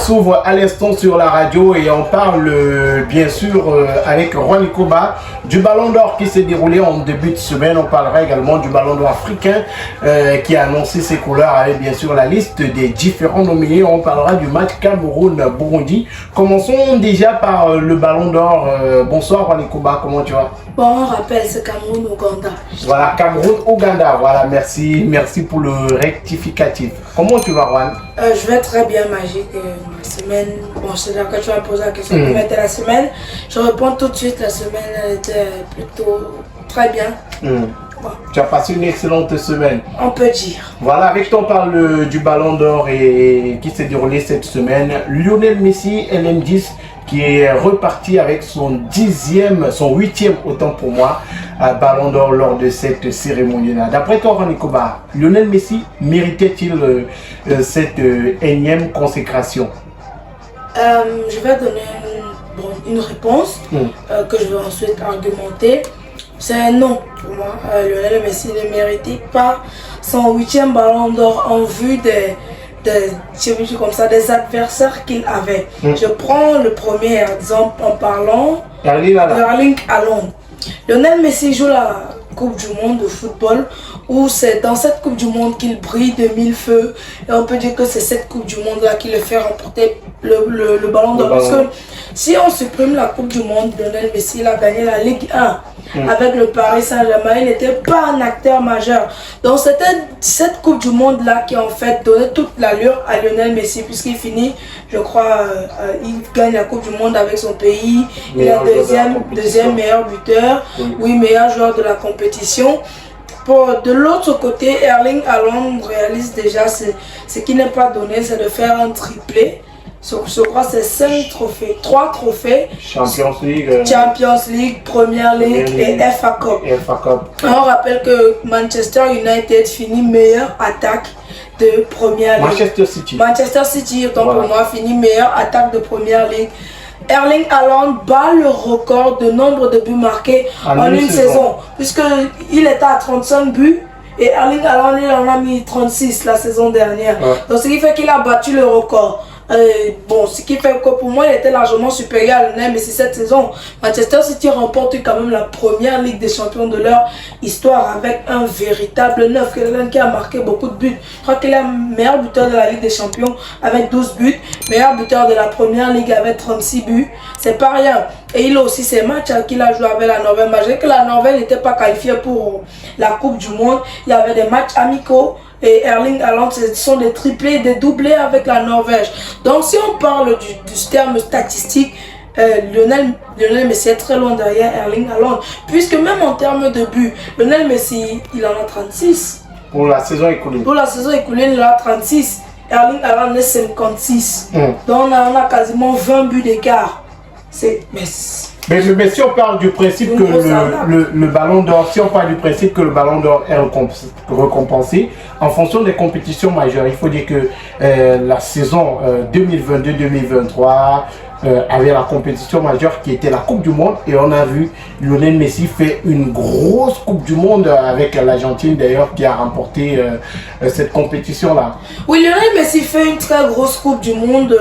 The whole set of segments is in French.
s'ouvre à l'instant sur la radio et on parle bien sûr avec Juan Ikoba du Ballon d'Or qui s'est déroulé en début de semaine. On parlera également du Ballon d'Or africain qui a annoncé ses couleurs avec bien sûr la liste des différents nominés. On parlera du match Cameroun-Burundi. Commençons déjà par le Ballon d'Or. Bonsoir Juan Ikoba, comment tu vas? Bon, on rappelle, c'est Cameroun-Ouganda. Voilà, Cameroun-Ouganda. Voilà, merci pour le rectificatif. Comment tu vas, Juan? Je vais très bien, Magique. Ma semaine, bon, c'est là que tu vas poser la question comment était la semaine. Je réponds tout de suite, la semaine elle était plutôt très bien. Bon. Tu as passé une excellente semaine. On peut dire. Voilà, avec toi on parle du Ballon d'Or et qui s'est déroulé cette semaine. Lionel Messi, LM10, qui est reparti avec son 8e, autant pour moi, Ballon d'Or lors de cette cérémonie-là. D'après toi, Juan Ikoba, Lionel Messi méritait-il cette énième consécration? Je vais donner une réponse que je vais ensuite argumenter. C'est un non pour moi. Lionel Messi ne méritait pas son 8e Ballon d'Or en vue des adversaires qu'il avait. Je prends le premier exemple en parlant d'Erling Haaland. Lionel Messi joue la Coupe du Monde de football où c'est dans cette Coupe du Monde qu'il brille de mille feux et on peut dire que c'est cette Coupe du Monde là qui le fait remporter le Ballon d'Or parce que si on supprime la Coupe du Monde, Lionel Messi il a gagné la Ligue 1 avec le Paris Saint-Germain, il n'était pas un acteur majeur. Donc c'était cette Coupe du Monde là qui en fait donnait toute l'allure à Lionel Messi puisqu'il finit, je crois, il gagne la Coupe du Monde avec son pays, il est deuxième meilleur buteur, meilleur joueur de la compétition. De l'autre côté, Erling Haaland réalise déjà ce qui n'est pas donné, c'est de faire un triplé. Je crois que c'est 5 trophées, 3 trophées. Champions League, Premier League et FA Cup. On rappelle que Manchester United finit meilleure attaque de Premier League. Manchester City, autant pour moi, finit meilleure attaque de Premier League. Erling Haaland bat le record de nombre de buts marqués en une saison, puisqu'il était à 35 buts. Et Erling Haaland, il en a mis 36 la saison dernière. Donc ce qui fait qu'il a battu le record. Ce qui fait que pour moi il était largement supérieur à Lionel Messi cette saison. Manchester City remporte quand même la première Ligue des Champions de leur histoire avec un véritable neuf, quelqu'un qui a marqué beaucoup de buts. Je crois qu'il est meilleur buteur de la Ligue des Champions avec 12 buts, meilleur buteur de la Première Ligue avec 36 buts, c'est pas rien. Et il a aussi ses matchs qu'il a joué avec la Norvège. Malgré que la Norvège n'était pas qualifiée pour la Coupe du Monde, il y avait des matchs amicaux. Et Erling Haaland, ce sont des triplés, des doublés avec la Norvège. Donc si on parle du terme statistique, Lionel Messi est très loin derrière Erling Haaland. Puisque même en termes de buts, Lionel Messi, il en a 36. Pour la saison écoulée. Pour la saison écoulée, il en a 36. Erling Haaland est 56. Donc on a quasiment 20 buts d'écart. Mais si on parle du principe que le Ballon d'Or, si on parle du principe que le Ballon d'Or est récompensé en fonction des compétitions majeures, il faut dire que la saison 2022-2023 avait la compétition majeure qui était la Coupe du Monde et on a vu Lionel Messi faire une grosse Coupe du Monde avec l'Argentine d'ailleurs qui a remporté cette compétition-là. Oui, Lionel Messi fait une très grosse Coupe du Monde.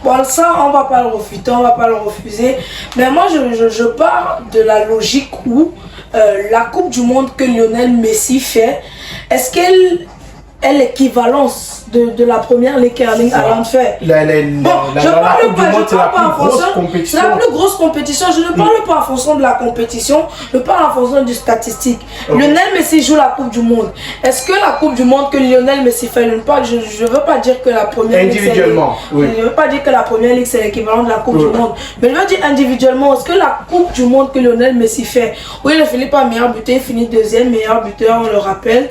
Bon, ça, on va pas le refuter, on va pas le refuser. Mais moi, je pars de la logique où la Coupe du Monde que Lionel Messi fait, est-ce qu'elle est l'équivalence de la première ligue qu'Erling Haaland fait? La Coupe du Monde, c'est la plus grosse compétition. C'est la plus grosse compétition. Je ne parle pas en fonction de la compétition, je parle en fonction du statistique. Lionel Messi joue la Coupe du Monde. Est-ce que la Coupe du Monde que Lionel Messi fait, je ne veux pas dire que la première ligue, individuellement, je ne veux pas dire que la première ligue c'est l'équivalent de la Coupe du Monde. Mais je veux dire individuellement, est-ce que la Coupe du Monde que Lionel Messi fait, oui, il ne finit pas meilleur buteur, il finit deuxième meilleur buteur, on le rappelle,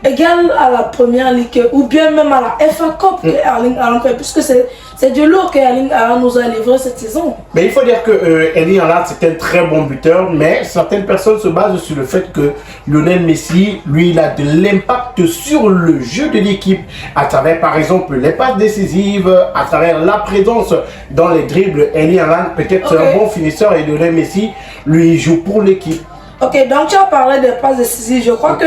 égal à la première ligue ou bien même à la FA Cup que Erling Haaland fait, puisque c'est du lourd que Erling Haaland nous a livré cette saison. Mais il faut dire que Erling Haaland c'est un très bon buteur, mais certaines personnes se basent sur le fait que Lionel Messi, lui, il a de l'impact sur le jeu de l'équipe à travers par exemple les passes décisives, à travers la présence dans les dribbles. Erling Haaland peut-être c'est un bon finisseur et Lionel Messi, lui, il joue pour l'équipe. Ok, donc tu as parlé des passes décisives. Je crois que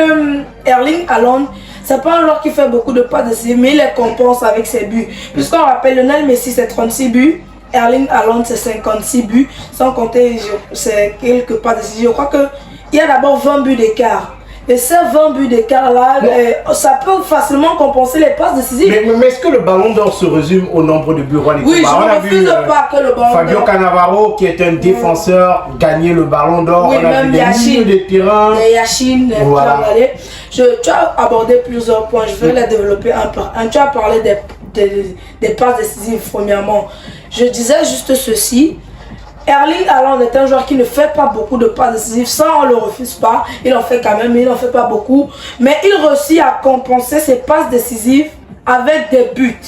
Erling Haaland c'est pas un joueur qui fait beaucoup de passes décisives, mais il les compense avec ses buts. Puisqu'on rappelle, Lionel Messi, c'est 36 buts. Erling Haaland, c'est 56 buts. Sans compter c'est quelques passes décisives. Je crois qu'il y a d'abord 20 buts d'écart. Et ces 20 buts d'écart-là, ça peut facilement compenser les passes décisives. Mais est-ce que le ballon d'or se résume au nombre de buts? Oui, je ne refuse pas que le ballon d'or... Fabio Cannavaro, qui est un défenseur, gagner le ballon d'or. Oui, même Yachine. Yachine, voilà. Tu as abordé plusieurs points, je vais les développer un par un. Tu as parlé des passes décisives, premièrement. Je disais juste ceci. Erling Haaland est un joueur qui ne fait pas beaucoup de passes décisives, ça on ne le refuse pas, il en fait quand même, mais il n'en fait pas beaucoup. Mais il réussit à compenser ses passes décisives avec des buts.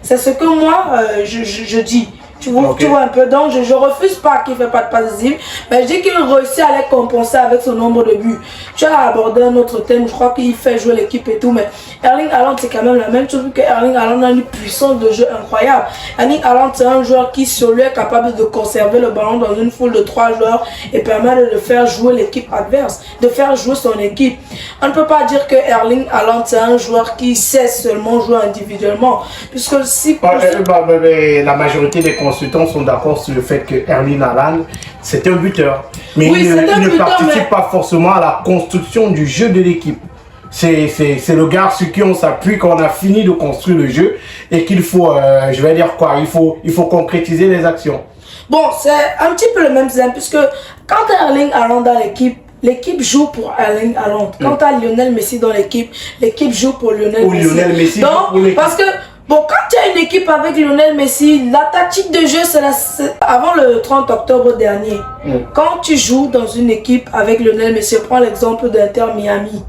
C'est ce que moi je dis. Tu vois un peu, donc je refuse pas qu'il ne fait pas de passes décisives, mais je dis qu'il réussit à les compenser avec son nombre de buts. Tu as abordé un autre thème, je crois qu'il fait jouer l'équipe et tout, mais Erling Haaland c'est quand même la même chose que Erling Haaland a une puissance de jeu incroyable. Erling Haaland c'est un joueur qui sur lui est capable de conserver le ballon dans une foule de 3 joueurs et permet de faire jouer l'équipe adverse, de faire jouer son équipe. On ne peut pas dire que Erling Haaland c'est un joueur qui sait seulement jouer individuellement, puisque si... la majorité des consultants sont d'accord sur le fait que Erling Haaland c'est un buteur, mais il ne participe pas forcément à la construction du jeu de l'équipe. C'est le gars sur qui on s'appuie quand on a fini de construire le jeu et qu'il faut, je vais dire quoi, il faut concrétiser les actions. Bon, c'est un petit peu le même exemple, puisque quand Erling Haaland dans l'équipe joue pour Erling Haaland. Quand tu as Lionel Messi dans l'équipe joue pour Lionel Messi. Donc, parce que bon, quand tu as une équipe avec Lionel Messi, la tactique de jeu, c'est avant le 30 octobre dernier. Quand tu joues dans une équipe avec Lionel Messi, je prends l'exemple d'Inter Miami.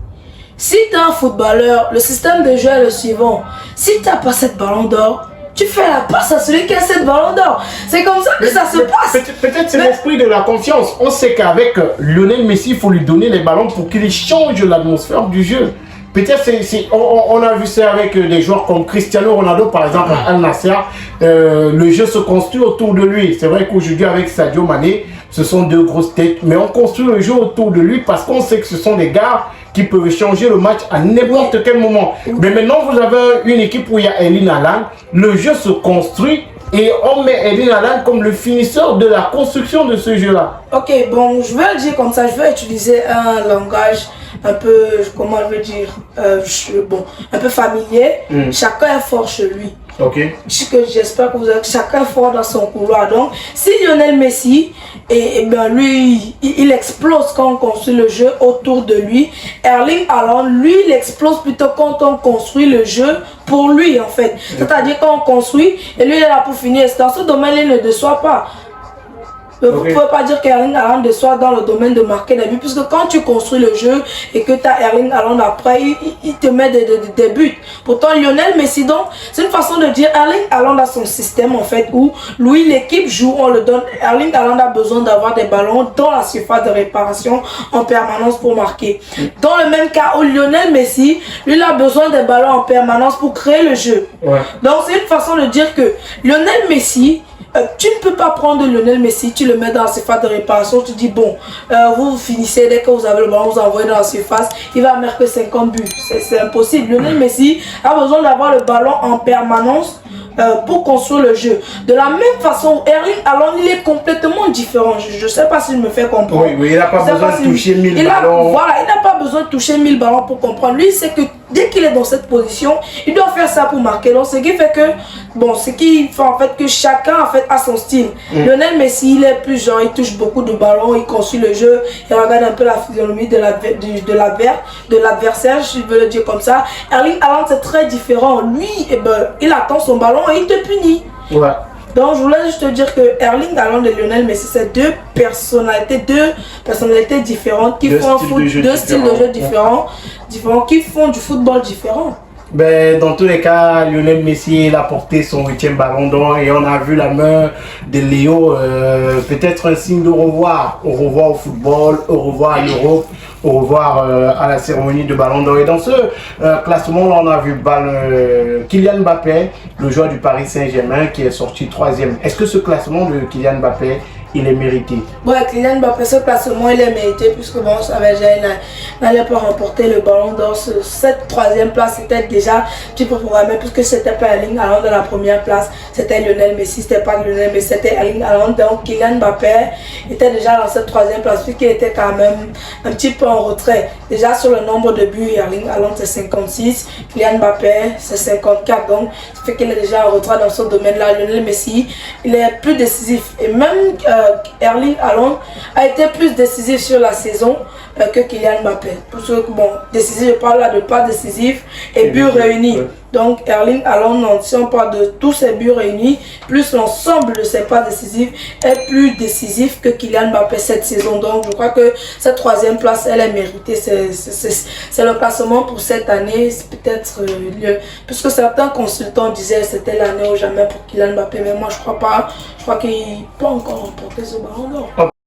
Si tu es un footballeur, le système de jeu est le suivant. Si tu n'as pas cette ballon d'or, tu fais la passe à celui qui a cette ballon d'or. C'est comme ça que ça se passe. Peut-être c'est l'esprit de la confiance. On sait qu'avec Lionel Messi, il faut lui donner les ballons pour qu'il change l'atmosphère du jeu. Peut-être on a vu ça avec des joueurs comme Cristiano Ronaldo par exemple à Al Nassr. Le jeu se construit autour de lui. C'est vrai qu'aujourd'hui avec Sadio Mané, ce sont deux grosses têtes, mais on construit le jeu autour de lui parce qu'on sait que ce sont des gars qui peuvent changer le match à n'importe quel moment. Mais maintenant vous avez une équipe où il y a Erling Haaland, le jeu se construit et on met Erling Haaland comme le finisseur de la construction de ce jeu-là. Ok, bon, je vais le dire comme ça, je vais utiliser un langage un peu, comment je veux dire, un peu familier. Chacun est fort chez lui. J'espère que vous avez chacun fort dans son couloir. Donc, si Lionel Messi, lui, il explose quand on construit le jeu autour de lui. Erling Haaland, lui, il explose plutôt quand on construit le jeu pour lui, en fait. C'est-à-dire quand on construit, et lui, il est là pour finir. Dans ce domaine, il ne déçoit pas. Vous ne pouvez pas dire qu'Erling Haaland soit dans le domaine de marquer des buts, puisque quand tu construis le jeu et que tu as Erling Haaland après, il te met des buts. Pourtant, Lionel Messi, donc, c'est une façon de dire Erling Haaland a son système en fait, où lui, l'équipe joue, on le donne. Erling Haaland a besoin d'avoir des ballons dans la surface de réparation en permanence pour marquer. Dans le même cas où Lionel Messi, lui, il a besoin des ballons en permanence pour créer le jeu. Donc, c'est une façon de dire que Lionel Messi, tu ne peux pas prendre Lionel Messi, tu le mets dans la surface de réparation, tu dis bon, vous finissez, dès que vous avez le ballon, vous envoyez dans la surface, il va marquer 50 buts. C'est impossible. Lionel Messi a besoin d'avoir le ballon en permanence pour construire le jeu. De la même façon, Erling Haaland, il est complètement différent. Je ne sais pas si je me fais comprendre. Oui, il n'a pas besoin de toucher 1000 ballons. Voilà, il n'a pas besoin de toucher 1000 ballons pour comprendre. Lui, c'est que dès qu'il est dans cette position, il doit faire ça pour marquer. Donc, ce qui fait que, bon, ce qui fait en fait que chacun en fait a son style. Lionel Messi, il est plus genre, il touche beaucoup de ballons, il construit le jeu, il regarde un peu la physionomie de l'adversaire, je veux le dire comme ça. Erling Haaland, c'est très différent. Lui, il attend son ballon et il te punit. Donc je voulais juste te dire que Erling Haaland et Lionel Messi, c'est deux personnalités différentes qui font deux styles de jeu différents, qui font du football différent. Dans tous les cas, Lionel Messi il a porté son 8e ballon d'or et on a vu la main de Léo, peut-être un signe de revoir. Au revoir au football, au revoir à l'Europe, au revoir à la cérémonie de ballon d'or. Et dans ce classement, là, on a vu Kylian Mbappé, le joueur du Paris Saint-Germain qui est sorti 3e. Est-ce que ce classement de Kylian Mbappé il est mérité. Ouais, Kylian Mbappé, ce classement, il est mérité puisque bon, on savait déjà il n'allait pas remporter le ballon d'or. Cette troisième place était déjà un petit peu programmée puisque c'était pas Erling Haaland dans la première place, c'était Lionel Messi, c'était pas Lionel Messi, c'était Erling Haaland. Donc Kylian Mbappé était déjà dans cette troisième place puisqu'il était quand même un petit peu en retrait. Déjà sur le nombre de buts, Erling Haaland c'est 56, Kylian Mbappé c'est 54. Donc ça fait qu'il est déjà en retrait dans ce domaine-là. Lionel Messi, il est plus décisif. Et même Erling Haaland a été plus décisif sur la saison que Kylian Mbappé. Parce que bon, décisif, je parle là de pas décisif et buts réunis. Ouais. Donc Erling Haaland, si on parle de tous ses buts réunis, plus l'ensemble de ses pas décisifs, est plus décisif que Kylian Mbappé cette saison. Donc je crois que cette troisième place, elle est méritée. C'est le classement pour cette année. C'est peut-être puisque certains consultants disaient que c'était l'année ou jamais pour Kylian Mbappé, mais moi je crois pas. Je crois qu'il peut encore remporter ce ballon d'or.